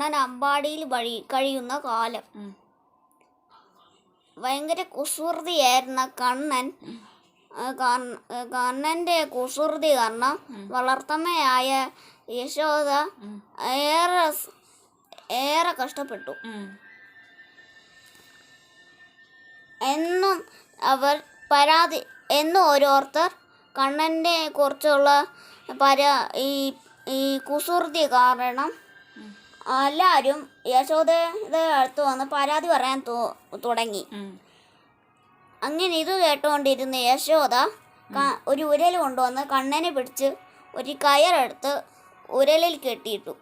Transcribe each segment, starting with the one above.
കണ്ണൻ അമ്പാടിയിൽ കഴിയുന്ന കാലം. ഭയങ്കര കുസൃതിയായിരുന്ന കണ്ണൻ്റെ കുസൃതി കാരണം വളർത്തമ്മയായ യശോദ ഏറെ കഷ്ടപ്പെട്ടു. എന്നും ഓരോരുത്തർ കണ്ണനെ കുറിച്ചുള്ള ഈ കുസൃതി കാരണം എല്ലാവരും യശോദയുടെ അടുത്ത് വന്ന് പരാതി പറയാൻ തുടങ്ങി. അങ്ങനെ ഇത് കേട്ടുകൊണ്ടിരുന്ന യശോദ ഒരു ഉരൽ കൊണ്ടുവന്ന് കണ്ണനെ പിടിച്ച് ഒരു കയറെടുത്ത് ഉരലിൽ കെട്ടിയിട്ടു.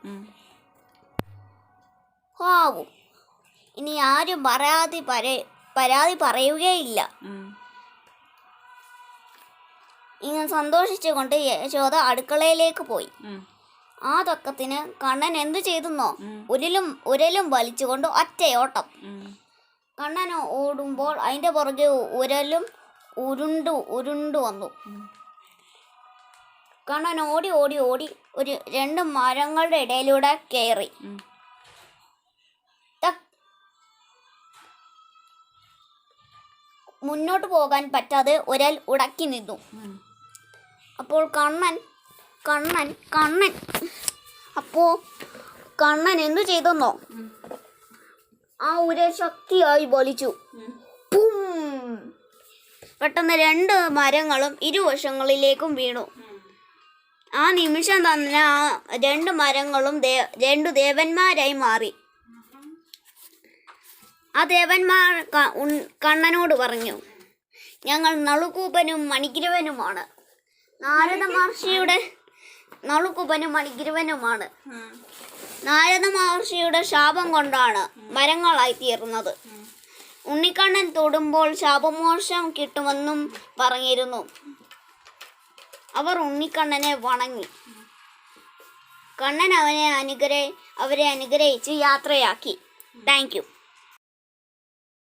ഹാവു, ഇനി ആരും പരാതി പറയുകയില്ല. ഇങ്ങനെ സന്തോഷിച്ചുകൊണ്ട് യശോദ അടുക്കളയിലേക്ക് പോയി. ആ തക്കത്തിന് കണ്ണൻ എന്തു ചെയ്തെന്നോ, ഉരലും വലിച്ചുകൊണ്ട് ഒറ്റയോട്ടം. കണ്ണൻ ഓടുമ്പോൾ അതിൻ്റെ പുറകെ ഉരലും ഉരുണ്ടു വന്നു. കണ്ണൻ ഓടി ഒരു 2 മരങ്ങളുടെ ഇടയിലൂടെ കയറി. മുന്നോട്ട് പോകാൻ പറ്റാതെ ഉരൽ ഉടക്കി നിന്നു. അപ്പോൾ കണ്ണൻ എന്തു ചെയ്തെന്നോ, ആ ഉരൽ ശക്തിയായി വലിച്ചു. പെട്ടെന്ന് 2 മരങ്ങളും ഇരുവശങ്ങളിലേക്കും വീണു. ആ നിമിഷം തന്നെ ആ 2 മരങ്ങളും 2 ദേവന്മാരായി മാറി. ആ ദേവന്മാർ കണ്ണനോട് പറഞ്ഞു, ഞങ്ങൾ നളുകൂപനും മണിഗ്രീവനുമാണ്. നാരദ മഹർഷിയുടെ ശാപം കൊണ്ടാണ് മരങ്ങളായി തീർന്നത്. ഉണ്ണിക്കണ്ണൻ തൊടുമ്പോൾ ശാപമോക്ഷം കിട്ടുമെന്നും പറഞ്ഞിരുന്നു. അവർ ഉണ്ണിക്കണ്ണനെ വണങ്ങി. കണ്ണൻ അവരെ അനുഗ്രഹിച്ച് യാത്രയാക്കി. Thank you.